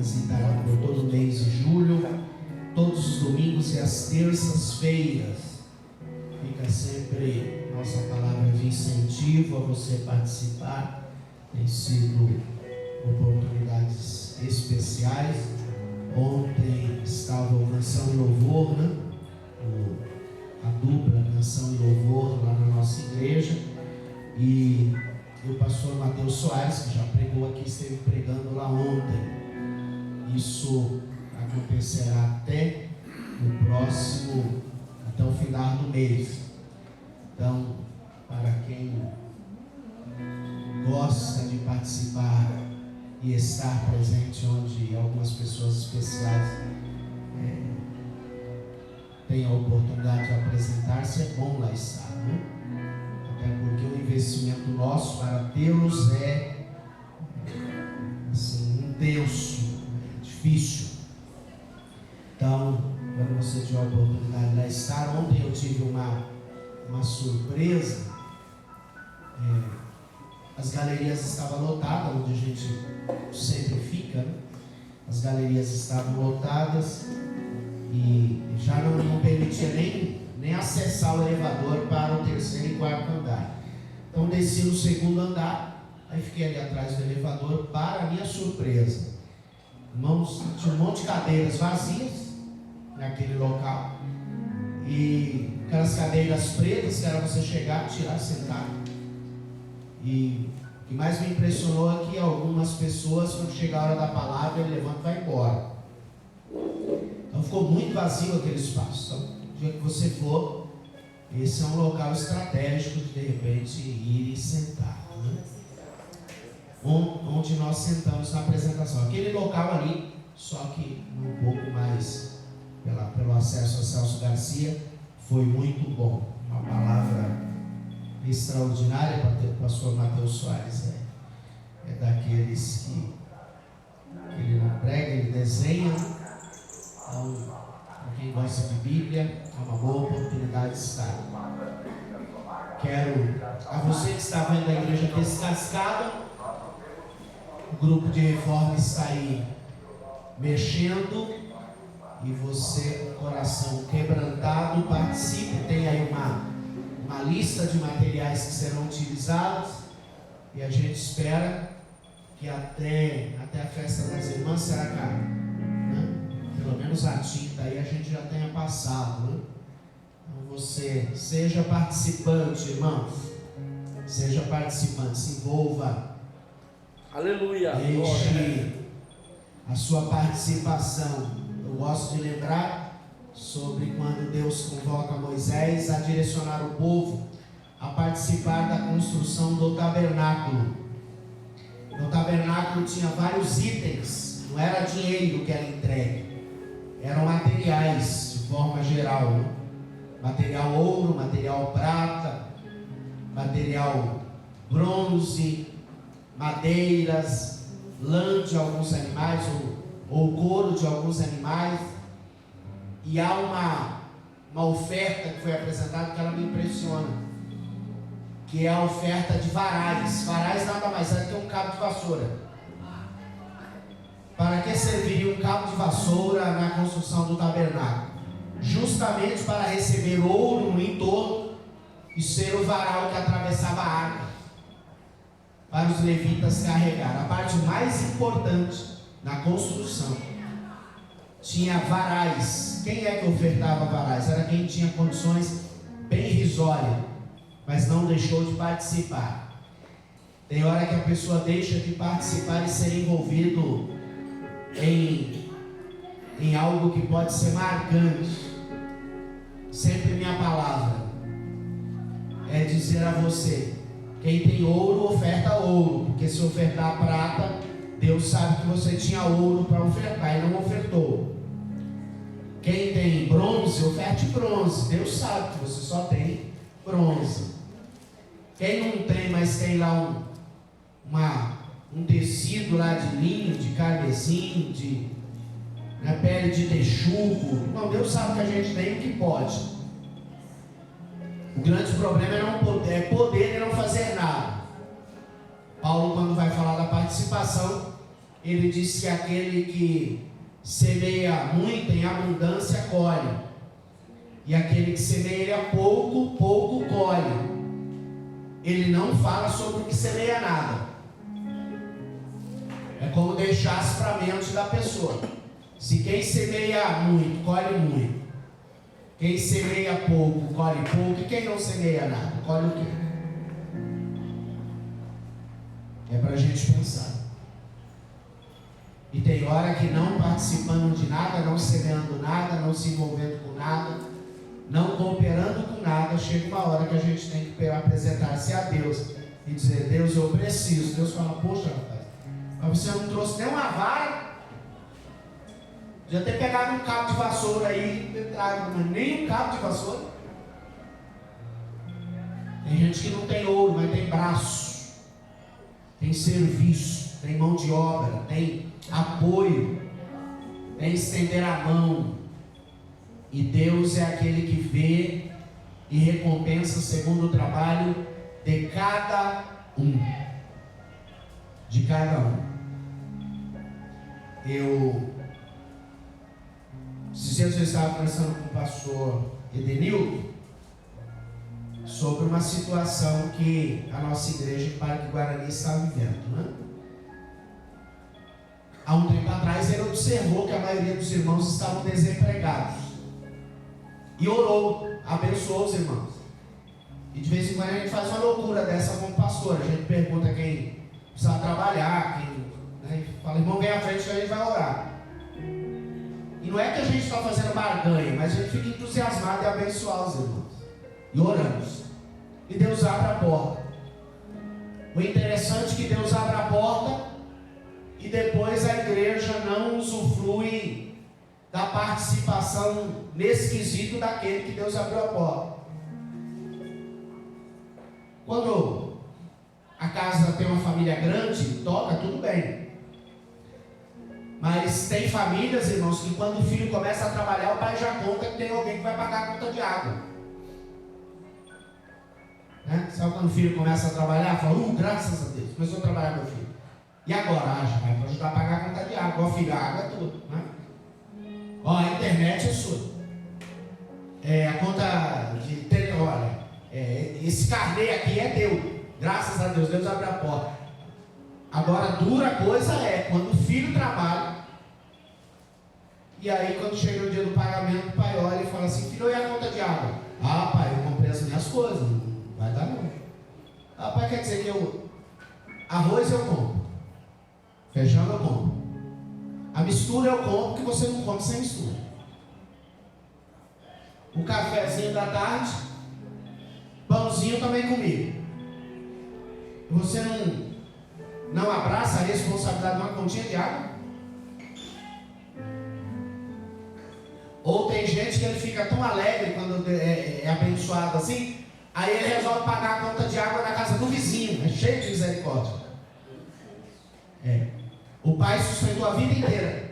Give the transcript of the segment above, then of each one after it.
visitará por todo o mês de julho, todos os domingos e as terças-feiras. Fica sempre nossa palavra de incentivo a você participar. Tem sido oportunidades especiais. Ontem estava o Canção e Louvor, né? A dupla Canção e Louvor lá na nossa igreja. E o pastor Mateus Soares, que já pregou aqui, esteve pregando lá ontem. Isso acontecerá até o final do mês. Então, para quem gosta de participar e estar presente onde algumas pessoas especiais têm a oportunidade de apresentar-se, é bom lá estar, né? Até porque o investimento nosso para tê-los é assim, intenso, difícil. Então, quando você tiver a oportunidade de lá estar, ontem eu tive uma surpresa. As galerias estavam lotadas, onde a gente sempre fica, né? As galerias estavam lotadas e já não permitia nem acessar o elevador para o terceiro e quarto andar. Então desci no segundo andar, aí fiquei ali atrás do elevador. Para minha surpresa, irmãos, tinha um monte de cadeiras vazias naquele local, e aquelas cadeiras pretas que era você chegar, tirar, sentar. E o que mais me impressionou é que algumas pessoas, quando chega a hora da palavra, ele levanta e vai embora. Então ficou muito vazio aquele espaço. Então, o dia que você for, esse é um local estratégico de repente ir e sentar, né? Onde nós sentamos na apresentação. Aquele local ali, só que um pouco mais pelo acesso a Celso Garcia, foi muito bom. Uma palavra extraordinária para o pastor Mateus Soares. É daqueles que ele não prega, ele desenha. Então, para quem gosta de Bíblia, é uma boa oportunidade de estar. Quero, a você que está vendo a igreja descascada, o grupo de reforma está aí mexendo, e você, com o coração quebrantado, participe. Tem aí uma lista de materiais que serão utilizados, e a gente espera que até a festa das irmãs, será que pelo menos a tinta aí a gente já tenha passado, né? Então você seja participante, irmãos, seja participante, se envolva. Aleluia. Deixe a sua participação. Eu gosto de lembrar sobre quando Deus convoca Moisés a direcionar o povo a participar da construção do tabernáculo. No tabernáculo tinha vários itens, não era dinheiro que era entregue, eram materiais de forma geral, né? Material ouro, material prata, material bronze, madeiras, lã de alguns animais ou couro de alguns animais. E há uma oferta que foi apresentada que ela me impressiona, que é a oferta de varais. Varais nada mais é do que um cabo de vassoura. Para que serviria um cabo de vassoura na construção do tabernáculo? Justamente para receber ouro no entorno e ser o varal que atravessava a arca, para os levitas carregar. A parte mais importante na construção tinha varais. Quem é que ofertava varais? Era quem tinha condições bem irrisórias, mas não deixou de participar. Tem hora que a pessoa deixa de participar e ser envolvido em algo que pode ser marcante. Sempre minha palavra é dizer a você: quem tem ouro, oferta ouro, porque se ofertar prata, Deus sabe que você tinha ouro para ofertar e não ofertou. Quem tem bronze, oferte bronze, Deus sabe que você só tem bronze. Quem não tem, mas tem lá um tecido lá de linho, de carmesim, na pele de texugo, não, Deus sabe que a gente tem o que pode. O grande problema é poder e não fazer nada. Paulo, quando vai falar da participação, ele disse que aquele que semeia muito em abundância colhe, e aquele que semeia pouco, pouco colhe. Ele não fala sobre o que semeia nada. É como deixasse para a mente da pessoa. Se quem semeia muito, colhe muito. Quem semeia pouco, colhe pouco. E quem não semeia nada, colhe o quê? É para a gente pensar. E tem hora que não participando de nada, não semeando nada, não se envolvendo com nada, não cooperando com nada, chega uma hora que a gente tem que apresentar-se a Deus e dizer: Deus, eu preciso. Deus fala: poxa, rapaz, mas você não trouxe nem uma vara? Podia ter pegado um cabo de vassoura aí e trago, mas nem um cabo de vassoura. Tem gente que não tem ouro, mas tem braço, tem serviço, tem mão de obra, tem apoio, tem estender a mão. E Deus é aquele que vê e recompensa segundo o trabalho de cada um. De cada um. Esses dias eu estava conversando com o pastor Edenildo sobre uma situação que a nossa igreja em Parque Guarani está vivendo, né? Há um tempo atrás ele observou que a maioria dos irmãos estavam desempregados e orou, abençoou os irmãos. E de vez em quando a gente faz uma loucura dessa como pastor. A gente pergunta quem precisa trabalhar, né? Fala: irmão, vem à frente que a gente vai orar. E não é que a gente está fazendo barganha, mas a gente fica entusiasmado em abençoar os irmãos. E oramos. E Deus abre a porta. O interessante é que Deus abre a porta e depois a igreja não usufrui da participação nesse quesito daquele que Deus abriu a porta. Quando a casa tem uma família grande, toca, tudo bem. Mas tem famílias, irmãos, que quando o filho começa a trabalhar, o pai já conta que tem alguém que vai pagar a conta de água. Né? Sabe quando o filho começa a trabalhar? Fala: graças a Deus, começou a trabalhar meu filho. E agora? Já vai ajudar a pagar a conta de água. Ó, filho, a água é tudo. Né? Ó, a internet é sua. A conta de olha, esse carnê aqui é teu. Graças a Deus, Deus abre a porta. Agora, dura coisa é quando o filho trabalha. E aí, quando chega o dia do pagamento, o pai olha e fala assim: filho, e a conta de água? Ah, pai, eu comprei as minhas coisas. Não vai dar não. Ah, pai, quer dizer que arroz eu compro, feijão eu compro, a mistura eu compro, que você não come sem mistura. O cafezinho da tarde, pãozinho também comigo. Você não abraça a responsabilidade de uma continha de água? Ou tem gente que ele fica tão alegre quando é abençoado assim, aí ele resolve pagar a conta de água na casa do vizinho. É cheio de misericórdia. O pai sustentou a vida inteira.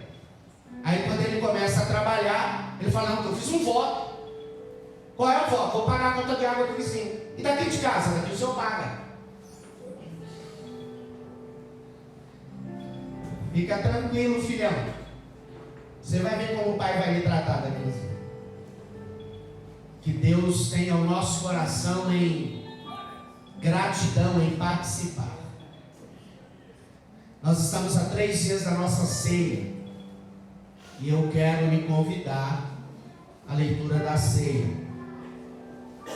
Aí quando ele começa a trabalhar, ele fala: não, eu fiz um voto. Qual é o voto? Vou pagar a conta de água do vizinho. E daqui de casa? Daqui o senhor paga. Fica tranquilo, filhão. Você vai ver como o pai vai lhe tratar daqui. Que Deus tenha o nosso coração em gratidão, em participar. Nós estamos a 3 dias da nossa ceia. E eu quero lhe convidar à leitura da ceia.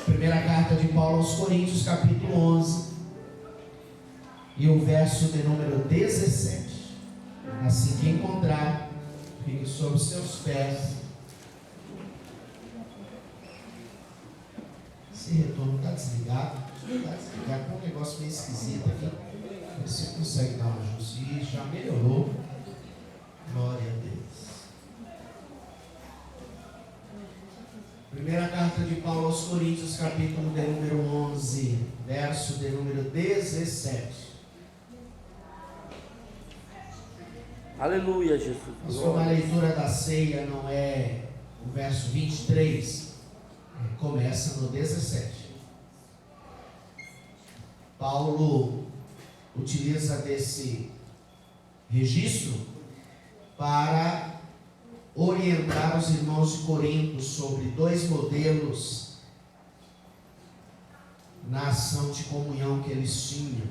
Primeira carta de Paulo aos Coríntios, capítulo 11. E o verso de número 17. Assim que encontrar, fique sobre os seus pés. Esse retorno está desligado. Está desligado, com um negócio meio esquisito aqui. Você consegue dar um ajuste e já melhorou. Glória a Deus. Primeira carta de Paulo aos Coríntios, capítulo de número 11, verso de número 17. Aleluia, Jesus. Como a leitura da ceia não é o verso 23, começa no 17. Paulo utiliza desse registro para orientar os irmãos de Corinto sobre dois modelos na ação de comunhão que eles tinham.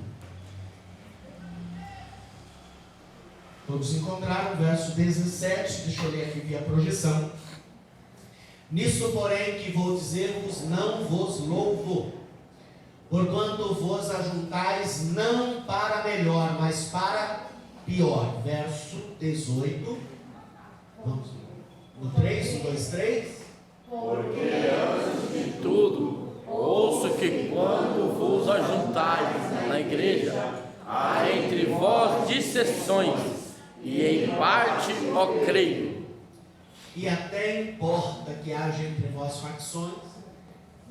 Todos encontraram o verso 17, deixa eu ler aqui via projeção. Nisto, porém, que vou dizer-vos, não vos louvo, porquanto vos ajuntais não para melhor, mas para pior. Verso 18. Vamos no 3, 1, 2, 3. Porque antes de tudo, ouço que quando vos ajuntais na igreja, há entre vós dissensões, e em parte, ó creio. E até importa que haja entre vós facções,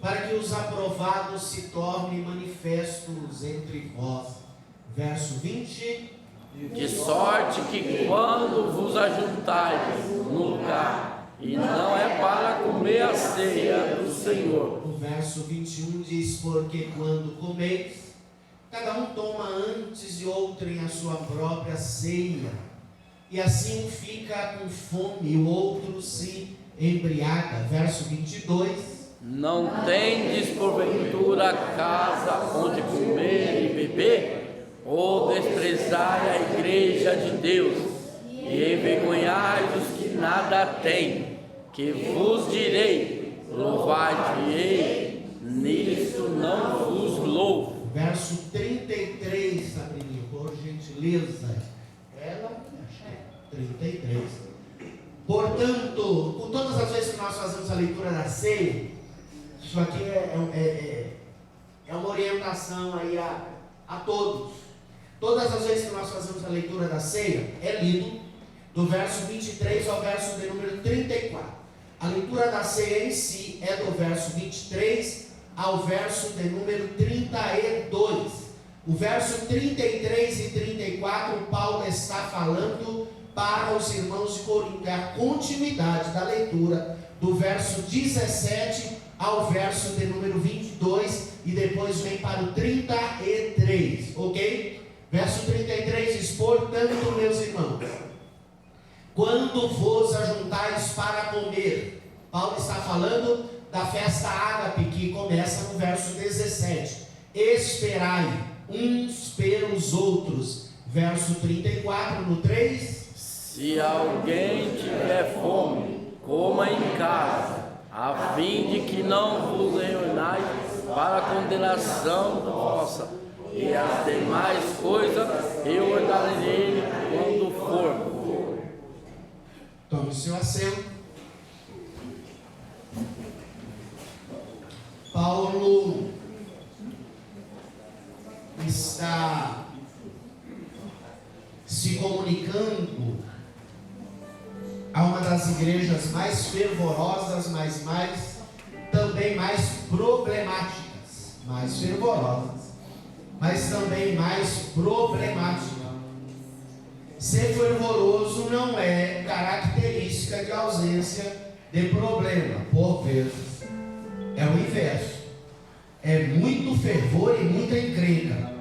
para que os aprovados se tornem manifestos entre vós. Verso 20. De sorte que quando vos ajuntais num lugar, e não é para comer a ceia do Senhor. O verso 21 diz: porque quando comeis, cada um toma antes e outrem a sua própria ceia, e assim fica com fome, e o outro se embriaga. Verso 22. Não tendes porventura casa onde comer e beber? Ou desprezai a igreja de Deus, e envergonhai os que nada têm, que vos direi, louvai-te-ei, nisto não vos louvo. Verso 33, Sabrininho, por gentileza. Ela, acho que é 33. Portanto, por todas as vezes que nós fazemos a leitura da ceia, isso aqui é uma orientação aí a todos. Todas as vezes que nós fazemos a leitura da ceia, é lido do verso 23 ao verso de número 34. A leitura da ceia em si é do verso 23 ao verso de número 32. O verso 33 e 34, Paulo está falando para os irmãos de Corinto. É a continuidade da leitura do verso 17 ao verso de número 22, e depois vem para o 33, ok? Verso 33 diz: portanto, meus irmãos, quando vos ajuntais para comer, Paulo está falando da festa ágape, que começa no verso 17, esperai uns pelos outros. Verso 34, no 3: se alguém tiver fome, coma em casa, a fim de que não vos reunais para a condenação vossa. E as demais coisas eu ordenarei quando for. Tome o seu assento. Paulo está se comunicando a uma das igrejas mais fervorosas, mas também mais problemáticas. Mais fervorosas, mas também mais problemática. Ser fervoroso não é característica de ausência de problema. Por vezes é o inverso. É muito fervor e muita encrenca.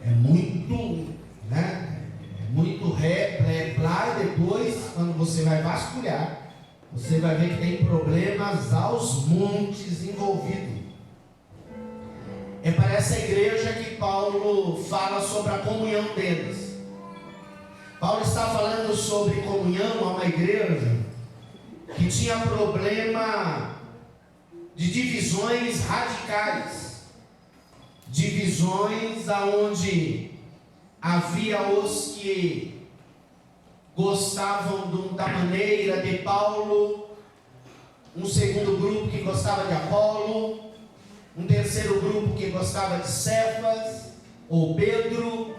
É muito, né? É muito ré, plá, e depois, quando você vai vasculhar, você vai ver que tem problemas aos montes envolvidos. É para essa igreja que Paulo fala sobre a comunhão deles. Paulo está falando sobre comunhão a uma igreja que tinha problema de divisões radicais. Divisões aonde havia os que gostavam da maneira de Paulo, um segundo grupo que gostava de Apolo, um terceiro grupo que gostava de Cefas ou Pedro,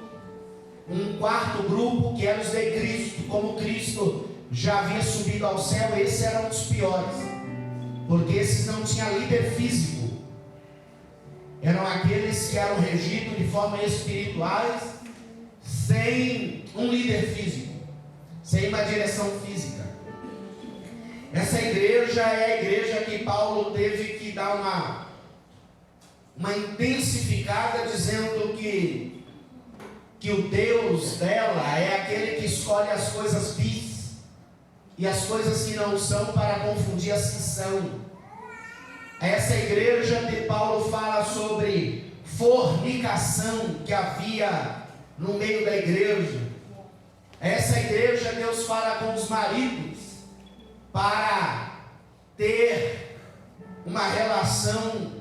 um quarto grupo que era os de Cristo. Como Cristo já havia subido ao céu, esse era um dos piores, porque esses não tinham líder físico, eram aqueles que eram regidos de forma espirituais, sem um líder físico, sem uma direção física. Essa igreja é a igreja que Paulo teve que dar uma intensificada, dizendo que que o Deus dela é aquele que escolhe as coisas vis e as coisas que não são para confundir as que são. Essa igreja de Paulo fala sobre fornicação que havia no meio da igreja. Essa igreja Deus fala com os maridos para ter uma relação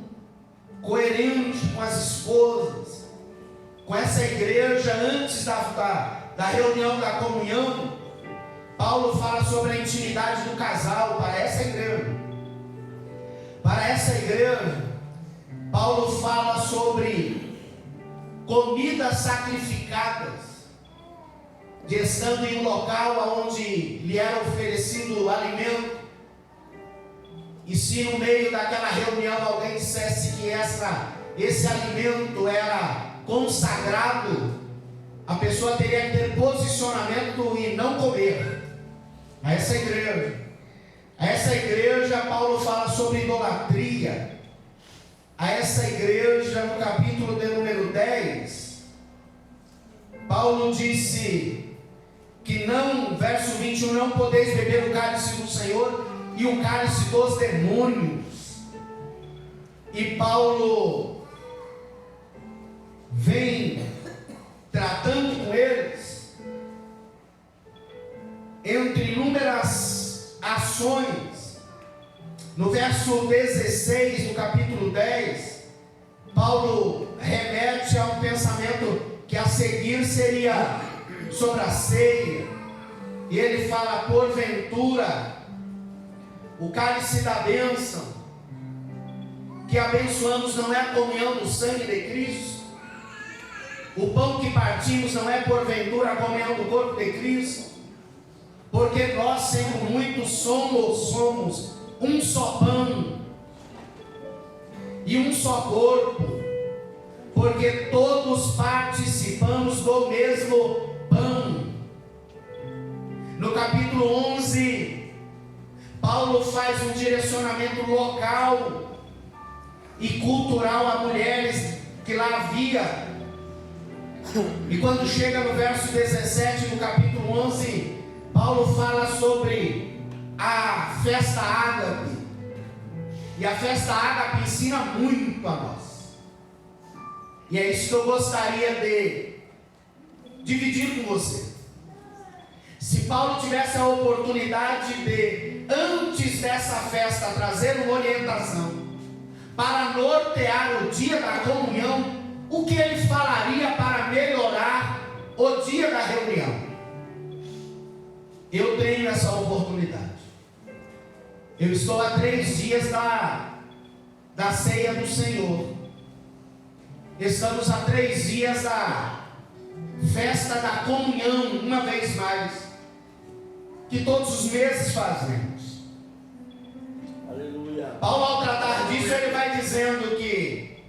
coerente com as esposas. Com essa igreja, antes da reunião da comunhão, Paulo fala sobre a intimidade do casal para essa igreja. Para essa igreja, Paulo fala sobre comidas sacrificadas, de estando em um local onde lhe era oferecido alimento, e se no meio daquela reunião alguém dissesse que esse alimento era consagrado, a pessoa teria que ter posicionamento e não comer. A essa igreja Paulo fala sobre idolatria. A essa igreja, no capítulo de número 10, Paulo disse que não, verso 21, não podeis beber o cálice do Senhor e o cálice dos demônios. E Paulo vem tratando com eles, entre inúmeras ações. No verso 16 do capítulo 10, Paulo remete a um pensamento que a seguir seria sobre a ceia, e ele fala: porventura o cálice da bênção que abençoamos não é a comunhão do sangue de Cristo? O pão que partimos não é porventura a comunhão do corpo de Cristo? Porque nós, sendo muitos, somos um só pão e um só corpo, porque todos participamos do mesmo pão. No capítulo 11, Paulo faz um direcionamento local e cultural a mulheres que lá havia. E quando chega no verso 17 do capítulo 11, Paulo fala sobre a festa ágape. E a festa ágape ensina muito a nós. E é isso que eu gostaria de dividir com você. Se Paulo tivesse a oportunidade de, antes dessa festa, trazer uma orientação para nortear o dia da comunhão, o que ele falaria para melhorar o dia da reunião? Eu tenho essa oportunidade. Eu estou a 3 dias da ceia do Senhor. Estamos a 3 dias da festa da comunhão, uma vez mais, que todos os meses fazemos. Aleluia. Paulo, ao tratar disso, ele vai dizendo que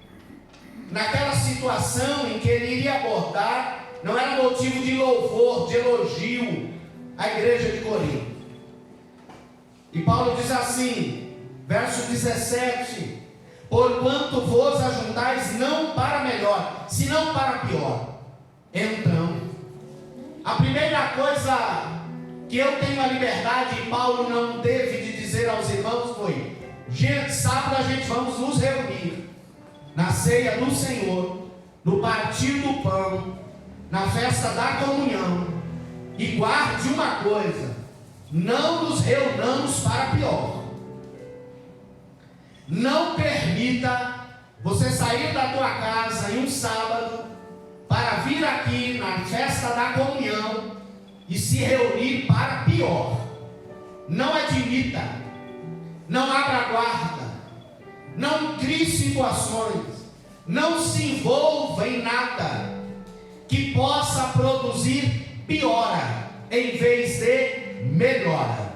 naquela situação em que ele iria abordar, não era motivo de louvor, de elogio à igreja de Corinto. E Paulo diz assim, verso 17: porquanto vos ajuntais não para melhor, senão para pior. Então, a primeira coisa que eu tenho a liberdade, e Paulo não teve de dizer aos irmãos, foi: gente, sábado a gente vamos nos reunir na ceia do Senhor, no partir do pão, na festa da comunhão, e guarde uma coisa: não nos reunamos para pior. Não permita você sair da tua casa em um sábado para vir aqui na festa da comunhão e se reunir para pior. Não admita, não abra guarda, não crie situações, não se envolva em nada que possa produzir piora em vez de melhora.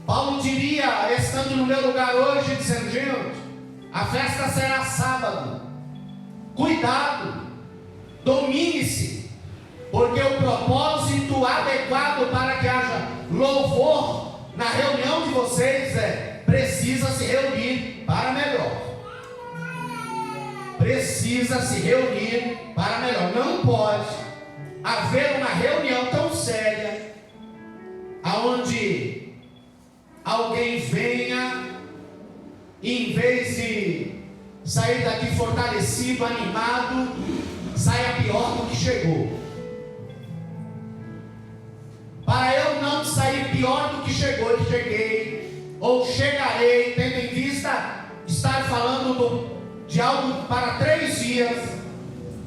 Paulo diria, estando no meu lugar hoje, dizendo: gente, a festa será sábado, cuidado, domine-se, porque o propósito adequado para que haja louvor na reunião de vocês precisa se reunir para melhor. precisa se reunir para melhor. Não pode haver uma reunião tão séria aonde alguém venha e, em vez de sair daqui fortalecido, animado, saia pior do que chegou. Para eu não sair pior do que cheguei, ou chegarei, tendo em vista estar falando de algo para 3 dias,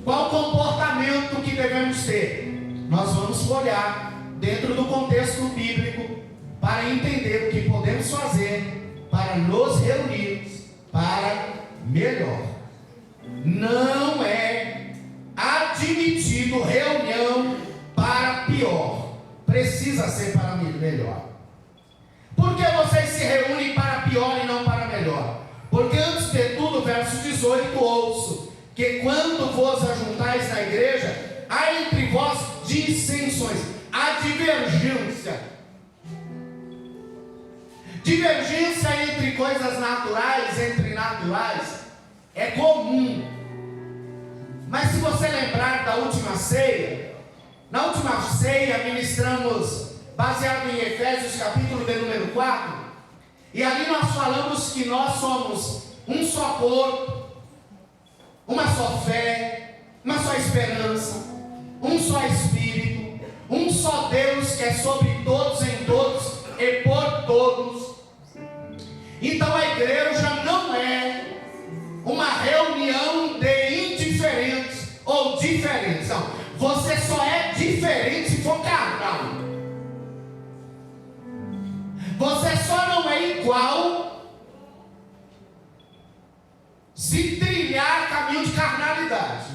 qual comportamento que devemos ter? Nós vamos olhar dentro do contexto bíblico para entender o que podemos fazer para nos reunirmos para melhor. Não é admitido reunião para pior. Precisa ser para melhor. Por que vocês se reúnem para pior e não para melhor? Porque antes de tudo, verso 18, ouço que quando vos ajuntais na igreja, há entre vós dissensões, há divergência. Divergência entre coisas naturais, entre naturais, é comum. Mas se você lembrar da última ceia, na última ceia ministramos baseado em Efésios capítulo de número 4, e ali nós falamos que nós somos um só corpo, uma só fé, uma só esperança, um só Espírito, um só Deus que é sobre todos, em todos e por todos. Então a igreja não é uma reunião de indiferentes ou diferentes, não. Você só é diferente se for carnal. Você só não é igual se trilhar caminho de carnalidade.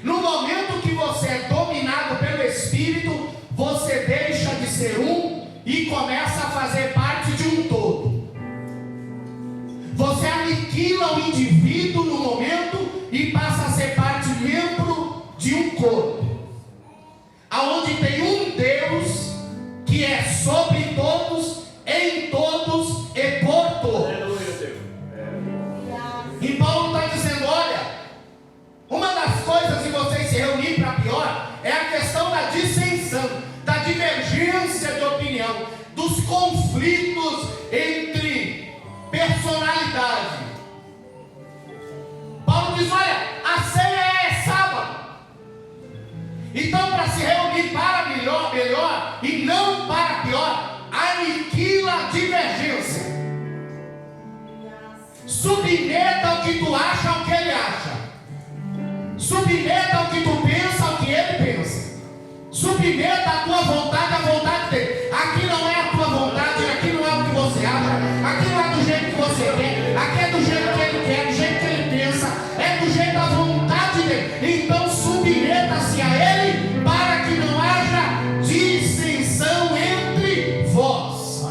No momento que você é dominado pelo Espírito, você deixa de ser um e começa a fazer parte de um todo. Você aniquila o indivíduo no momento e passa a ser parte membro de um corpo, aonde tem um Deus que é sobre todos, em todos e por todos. E Paulo está dizendo: olha, uma das coisas de vocês se reunir para pior é a questão da dissensão, da divergência de opinião, dos conflitos entre personalidade. Paulo diz: olha, a ceia é sábado. Então, para se reunir para melhor e não para pior, aniquila a divergência. Submeta o que tu acha ao que ele acha. Submeta o que tu pensa ao que ele pensa. Submeta a tua vontade à vontade dele. Aqui não é a tua vontade, aqui não é o que você acha, aqui não é do jeito que você quer, aqui é do jeito que ele quer, do jeito que ele pensa, é do jeito da vontade dele. Então submeta-se a ele para que não haja dissensão entre vós.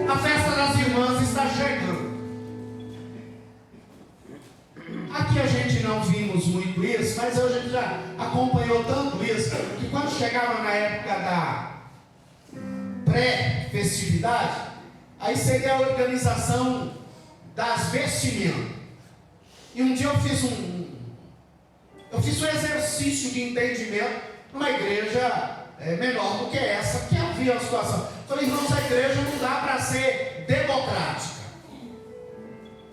A festa das irmãs está chegando. Aqui a gente não vimos muito isso, mas a gente já acompanhou tanto isso, que quando chegava na época da pré-festividade, aí seria a organização das vestimentas. E um dia eu fiz um exercício de entendimento numa igreja menor do que essa, que havia a situação. Falei: irmãos, a igreja não dá para ser democrática.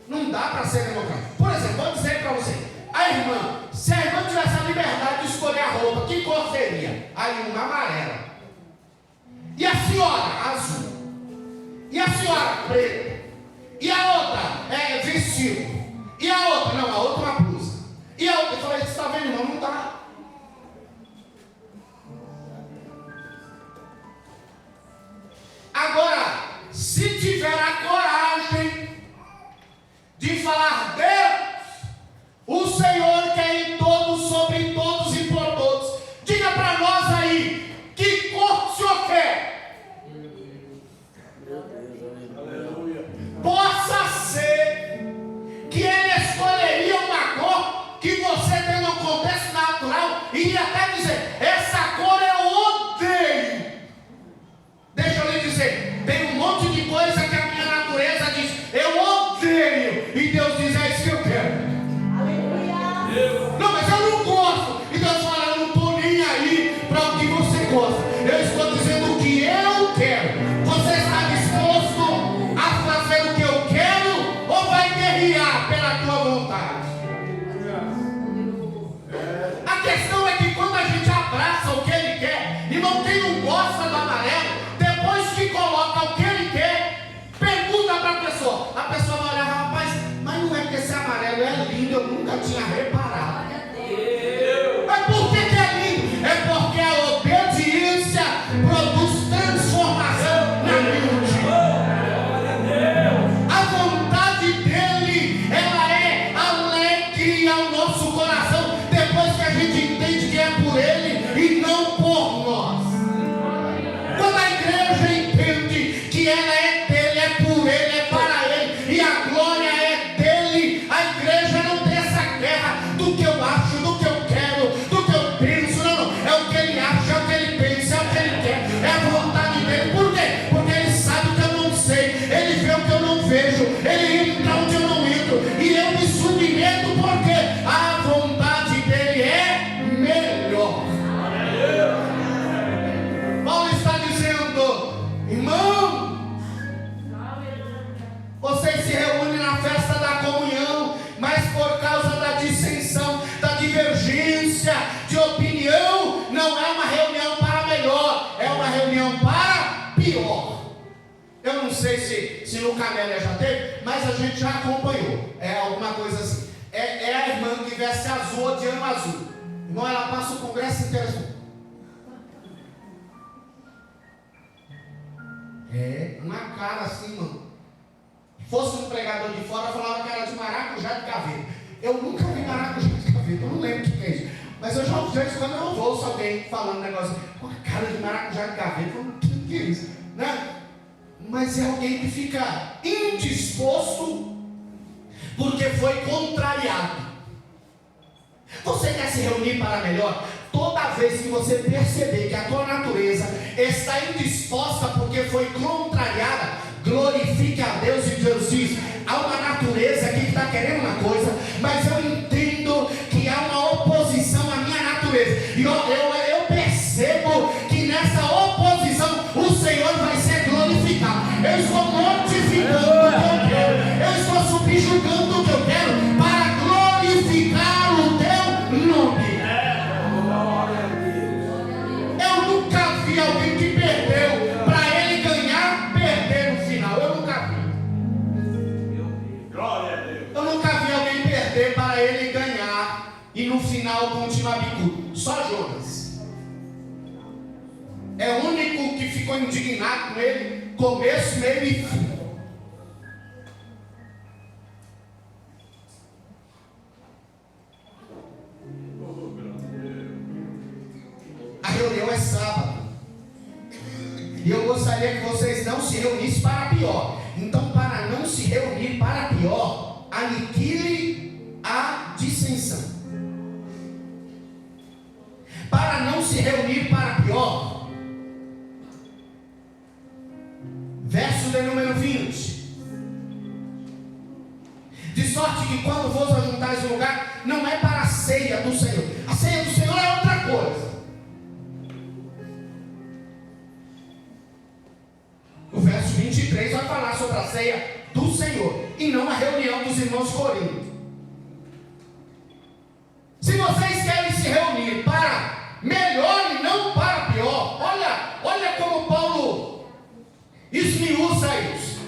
Não dá para ser democrática. Por exemplo, vou dizer para você: a irmã, se a irmã tivesse a liberdade de escolher a roupa, que cor seria? Aí uma amarela. E a senhora? Azul. E a senhora? Preta. E a outra? Vestido. E a outra? Não, a outra uma blusa. E a outra? Eu falei: você está vendo, irmão? Não está. Agora, se tiver a coragem de falar: Deus, o Senhor que é em todos, sobre todos e por todos, diga para nós aí, que cor o Senhor quer? Possa ser que Ele escolheria uma cor que você tendo divergência de opinião não é uma reunião para melhor, é uma reunião para pior. Eu não sei se no Camélia já teve, mas a gente já acompanhou. É alguma coisa assim. É a irmã que veste azul odiando azul. Irmão, ela passa o congresso inteiro azul. É uma cara assim, mano. Se fosse um pregador de fora, falava que era de maracujá de gaveta. Eu nunca vi maracujá de gaveta, eu não lembro o que é isso. Mas eu já ouvi quando eu ouço alguém falando um negócio com a cara de maracujá de gaveta, eu não sei o que é isso, né? Mas é alguém que fica indisposto porque foi contrariado. Você quer se reunir para melhor? Toda vez que você perceber que a tua natureza está indisposta porque foi contrariada, glorifique a Deus e Deus diz: há uma natureza aqui que está querendo uma coisa, mas eu entendo que há uma oposição à minha natureza. E eu percebo que nessa oposição o Senhor vai ser glorificado. Eu estou mortificando o que eu quero, eu estou subjugando o que eu quero para glorificar o teu nome. Eu nunca vi alguém que perdeu para ele ganhar, perder no final. Eu nunca vi. Eu nunca vi alguém perder para ele ganhar e no final continuar bicudo. Só Jonas. É o único que ficou indignado com ele, começo, meio e fim. A reunião é sábado. E eu gostaria que vocês não se reunissem para pior. Então, para não se reunir para pior, aniquile a dissensão. Para não se reunir para pior, verso de número 20. De sorte que quando vos ajuntais em lugar, não é para a ceia do Senhor. A ceia do Senhor é outra coisa. O verso 23 vai falar sobre a ceia do Senhor e não a reunião dos irmãos de Corinto. Se vocês querem se reunir para melhor e não para pior, olha como Paulo esmiuça isso.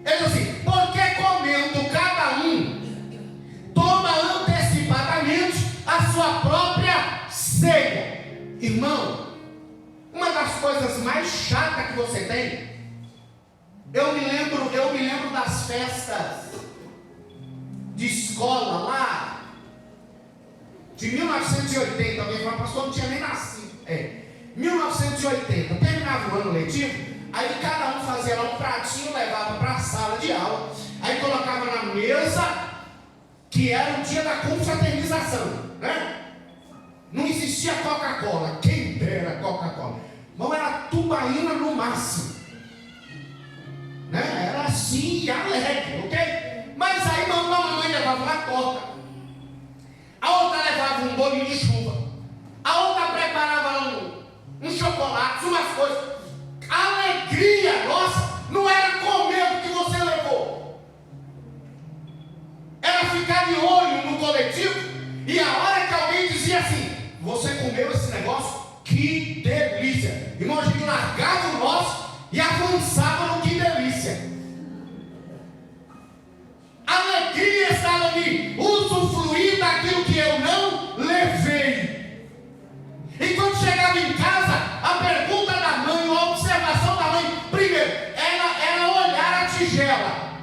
Ele diz assim: porque comendo cada um toma antecipadamente a sua própria ceia. Irmão, uma das coisas mais chatas que você tem, eu me lembro das festas de escola lá de 1980. Alguém fala: pastor, não tinha nem nascido. 1980, terminava o ano letivo, aí cada um fazia lá um pratinho, levava para a sala de aula, aí colocava na mesa, que era o dia da confraternização, né? Não existia Coca-Cola, quem dera Coca-Cola. Não, era tubaína no máximo, né? Era assim, alegre, ok? Mas aí uma mamãe levava uma torta, a outra levava um bolinho de chuva, a outra preparava um chocolate, umas coisas. A alegria nossa não era comer o que você levou, era ficar de olho no coletivo, e a hora que alguém dizia assim: você comeu esse negócio? Que delícia! Irmão, a gente largava o nosso e avançava no que delícia. A alegria estava ali, usufruir daquilo que eu não levei. E quando chegava em casa, a pergunta da mãe, a observação da mãe, primeiro, era olhar a tigela.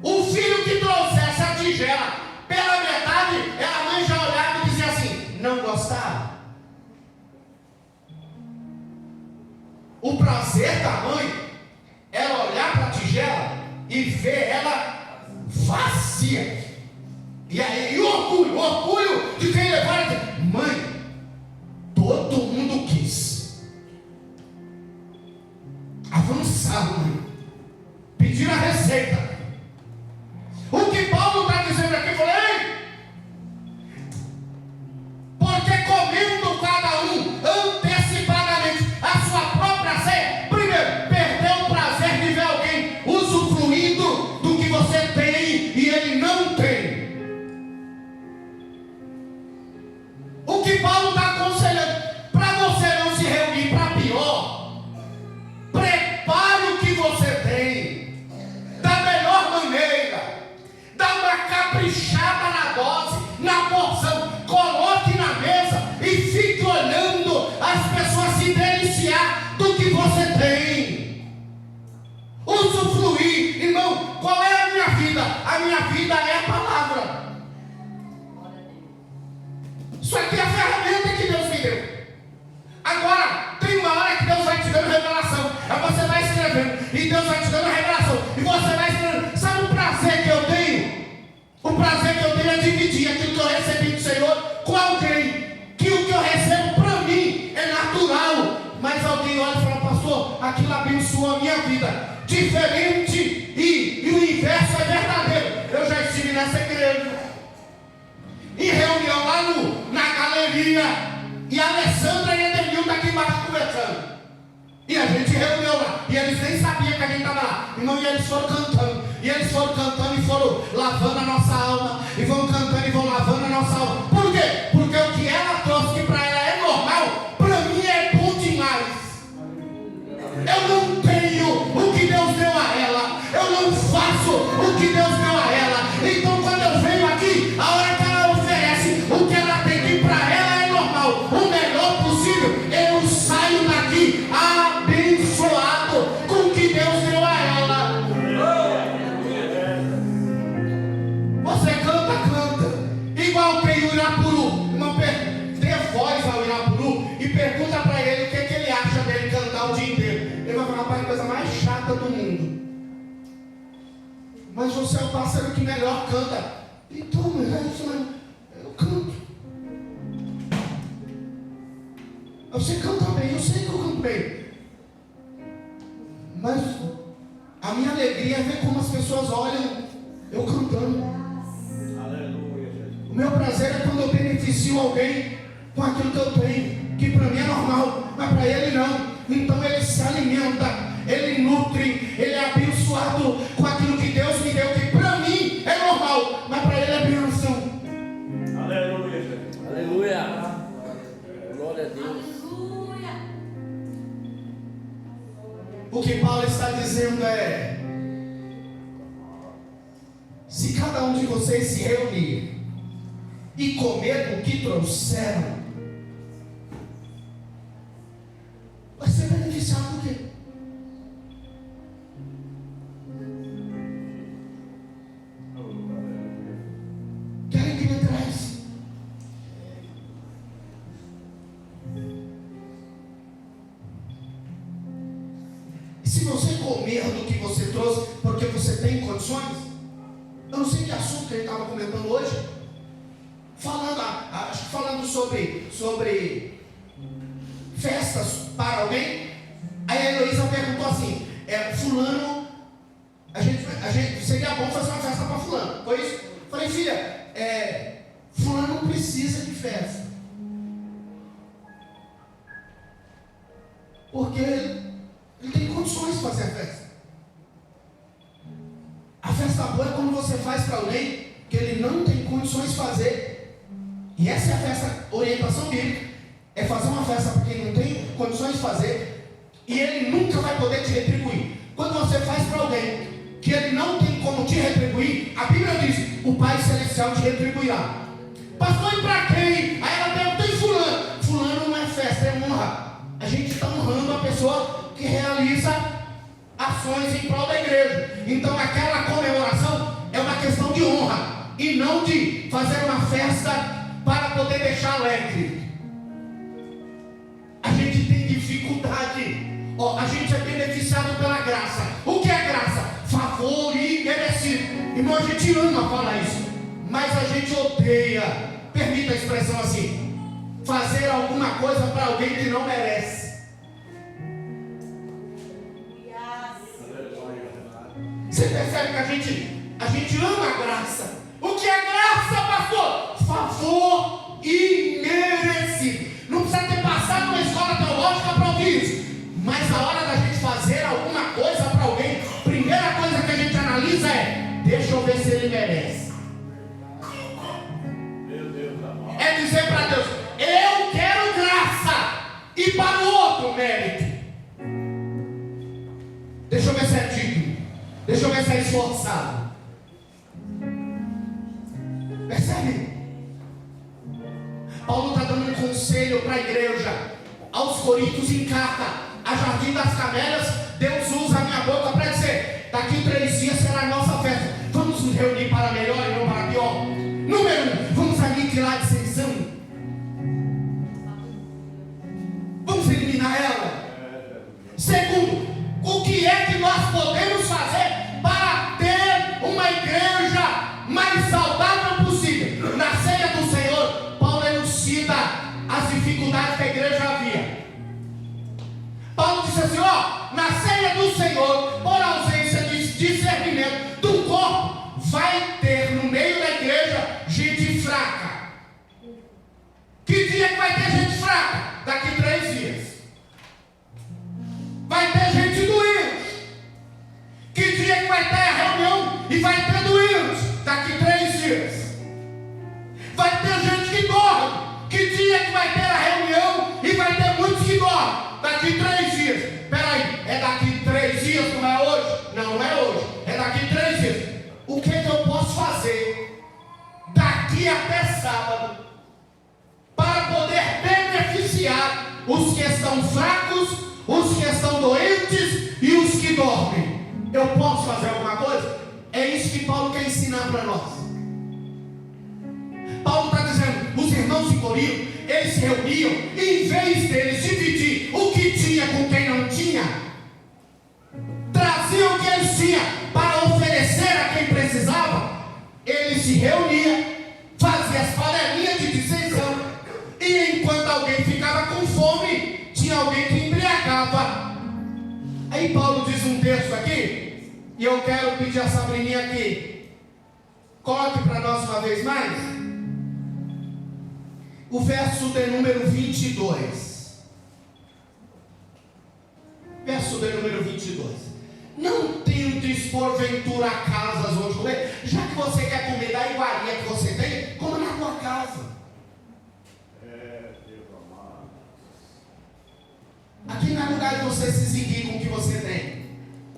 O filho que trouxesse a tigela pela metade, a mãe já olhava e dizia assim: não gostava. O prazer da mãe era olhar para a tigela e ver ela vazia. E o orgulho de quem levou ela. Mãe, todo mundo quis. Avançaram, mãe. Pediram a receita. O que Paulo está dizendo aqui, eu falei: porque comendo cada um antecipadamente a sua própria ceia, primeiro, perdeu o prazer de ver alguém usufruindo do que você tem e ele não Isso aqui é a ferramenta que Deus me deu. Agora, tem uma hora que Deus vai te dando revelação. Aí você vai escrevendo, e Deus vai te dando revelação. E você vai escrevendo. Sabe o prazer que eu tenho? O prazer que eu tenho é dividir aquilo que eu recebi do Senhor com alguém. Que o que eu recebo para mim é natural. Mas alguém olha e fala, pastor, aquilo abençoou a minha vida. Diferente, e o inverso é verdadeiro. Eu já estive nessa igreja, em reunião lá na galeria, e a Alessandra e a Edenilda aqui embaixo conversando. E a gente reuniu lá, e eles nem sabiam que a gente estava lá. Irmão, e eles foram cantando, e foram lavando a nossa alma, e vão cantando e vão lavando a nossa alma. Por quê? Porque o que ela trouxe, que para ela é normal, para mim é bom demais. Eu não tenho o que Deus deu a ela, eu não faço o que Deus deu a ela. Então quando eu venho aqui, a hora que ela oferece o que ela tem, que para ela é normal, o melhor possível, eu saio daqui abençoado com o que Deus deu a ela. Você canta, igual tem o Irapuru. Dê voz ao Irapuru e pergunta para ele o que ele acha dele cantar o dia inteiro. Ele vai falar, rapaz, a coisa mais chata do mundo. Mas você é o parceiro que melhor canta. Então, eu canto. Você canta bem, eu sei que eu canto bem. Mas a minha alegria é ver como as pessoas olham eu cantando. Aleluia. O meu prazer é quando eu beneficio alguém com aquilo que eu tenho, que para mim é normal, mas para ele não. Então ele se alimenta, ele nutre, ele é abençoado com aquilo que Deus me deu, que para mim é normal, mas para ele é bênção. Aleluia, Jesus. Aleluia. Glória a Deus. O que Paulo está dizendo é: se cada um de vocês se reunir e comer do que trouxeram, vai ser beneficiado do quê? Querem que me traz? E se você comer do que você trouxe, porque você tem condições, eu não sei que assunto que ele estava comentando hoje, falando sobre festas para alguém. Aí a Heloísa perguntou assim, fulano, a gente seria bom fazer uma festa para fulano, foi isso? Falei, filha, fulano não precisa de festa, porque ele tem condições de fazer a festa. A festa boa é quando você faz para alguém que ele não tem condições de fazer. E essa é a festa, orientação bíblica, é fazer uma festa para quem não tem condições de fazer, e ele nunca vai poder te retribuir. Quando você faz para alguém que ele não tem como te retribuir, a Bíblia diz, o Pai Celestial te retribuirá. Pastor, e para quem? Aí ela pergunta, e fulano? Fulano não é festa, é honra. A gente está honrando a pessoa que realiza ações em prol da igreja. Então aquela comemoração é uma questão de honra, e não de fazer uma festa para poder deixar alegre. A gente tem dificuldade. A gente é beneficiado pela graça. O que é graça? Favor imerecido. Irmão, a gente ama falar isso, mas a gente odeia, permita a expressão assim, fazer alguma coisa para alguém que não merece. Você percebe que a gente ama a graça. O que é graça, pastor? Favor imerecido. Não precisa ter passado uma escola teológica para ouvir isso. Mas a hora da gente fazer alguma coisa para alguém, primeira coisa que a gente analisa é: deixa eu ver se ele merece. Meu Deus, amor. É dizer para Deus: eu quero graça, e para o outro mérito. Deixa eu ver se é digno. Deixa eu ver se é esforçado. Percebe? Paulo está dando um conselho para a igreja, aos Coríntios, em carta a Jardim das Camélias. Deus usa a minha boca para dizer: daqui 3 dias será a nossa festa. Vamos nos reunir para melhor e não para pior. Número 1, vamos aniquilar a dissensão. disse assim, ó, na ceia do Senhor, por ausência de discernimento do corpo, vai ter no meio da igreja gente fraca. Que dia que vai ter gente fraca? Daqui 3 dias. Vai ter gente doente. Que dia que vai ter a reunião e vai ter doentes? Daqui 3 dias. Vai ter gente que dorme. Que dia que vai ter a reunião e vai ter muitos que dormem? Daqui 3 dias. Peraí, é daqui 3 dias, não é hoje? Não é hoje, é daqui 3 dias. O que eu posso fazer daqui até sábado para poder beneficiar os que estão fracos, os que estão doentes e os que dormem? Eu posso fazer alguma coisa? É isso que Paulo quer ensinar para nós. Paulo está dizendo, os irmãos de Corinto, eles se reuniam e em vez deles dividir o que tinha com quem não tinha, traziam o que eles tinham para oferecer a quem precisava. Eles se reuniam, faziam as panelinhas de dissensão, e enquanto alguém ficava com fome, tinha alguém que embriagava. Aí Paulo diz um texto aqui, e eu quero pedir a Sabrininha aqui, coloque para nós uma vez mais. O verso de número 22. Verso de número 22. Não tentes porventura casas onde comer. Já que você quer comer da iguaria que você tem, coma na tua casa. Aqui não é lugar de você se exibir com o que você tem.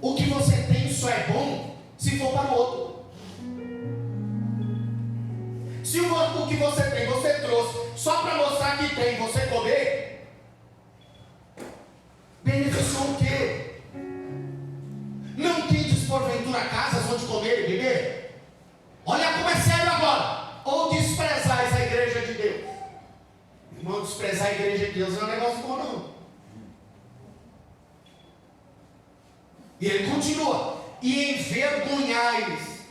O que você tem só é bom se for para o outro. Se o que você tem, você trouxe só para mostrar que tem, você comer, beneficiou o quê? Não tendes porventura casas onde comer e beber? Olha como é sério agora. Ou desprezais a igreja de Deus? Irmão, desprezar a igreja de Deus não é um negócio bom, não. E ele continua, e envergonhais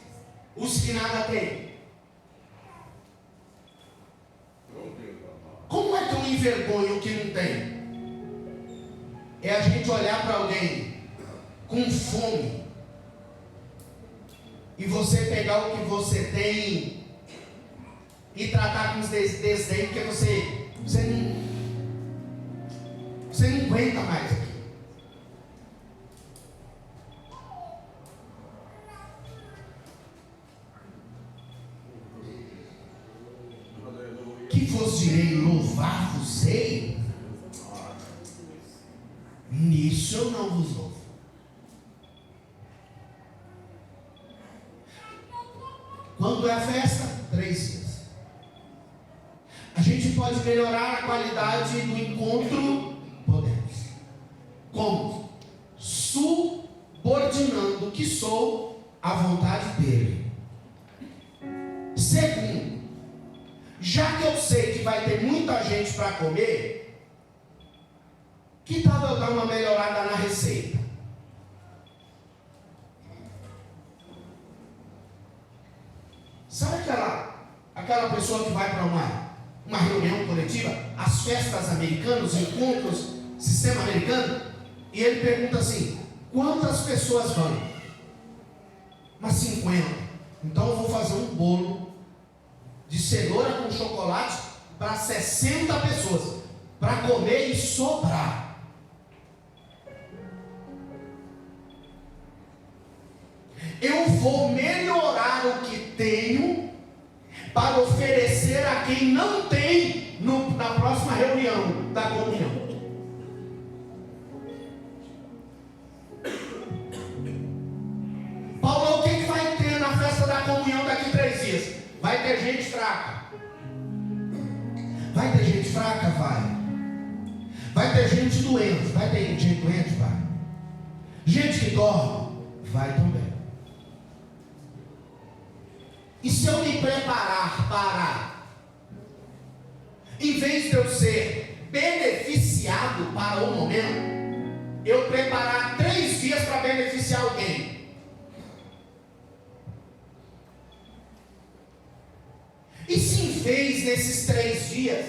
os que nada têm. Como é que eu envergonho o que não tem? É a gente olhar para alguém com fome e você pegar o que você tem e tratar com desdém, porque você não aguenta mais aqui. Que vos direi, louvar-vos-ei? Nisso eu não vos louvo. Quando é a festa? 3 dias. A gente pode melhorar a qualidade do encontro? Podemos. Como? Subordinando que sou à vontade dele. Segundo, já que eu sei que vai ter muita gente para comer, que tal eu dar uma melhorada na receita? Sabe aquela pessoa que vai para uma reunião coletiva, as festas americanas, os encontros, sistema americano, e ele pergunta assim, quantas pessoas vão? Umas 50. Então eu vou fazer um bolo de cenoura com chocolate para 60 pessoas, para comer e sobrar. Eu vou melhorar o que tenho para oferecer a quem não tem na próxima reunião da comunhão. Paulo, o que vai ter na festa da comunhão daqui 3 dias? Vai ter gente fraca. Vai ter gente fraca? Vai. Vai ter gente doente. Vai ter gente doente? Vai. Gente que dorme? Vai também. E se eu me preparar para, em vez de eu ser beneficiado para o momento, eu preparar 3 dias para beneficiar alguém? E se em vez desses 3 dias,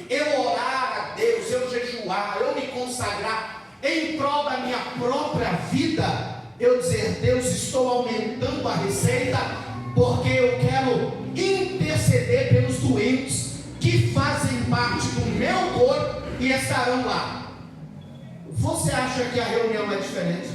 eu orar a Deus, eu jejuar, eu me consagrar, em prol da minha própria vida, eu dizer: Deus, estou aumentando a receita, porque eu quero interceder pelos doentes que fazem parte do meu corpo e estarão lá. Você acha que a reunião é diferente?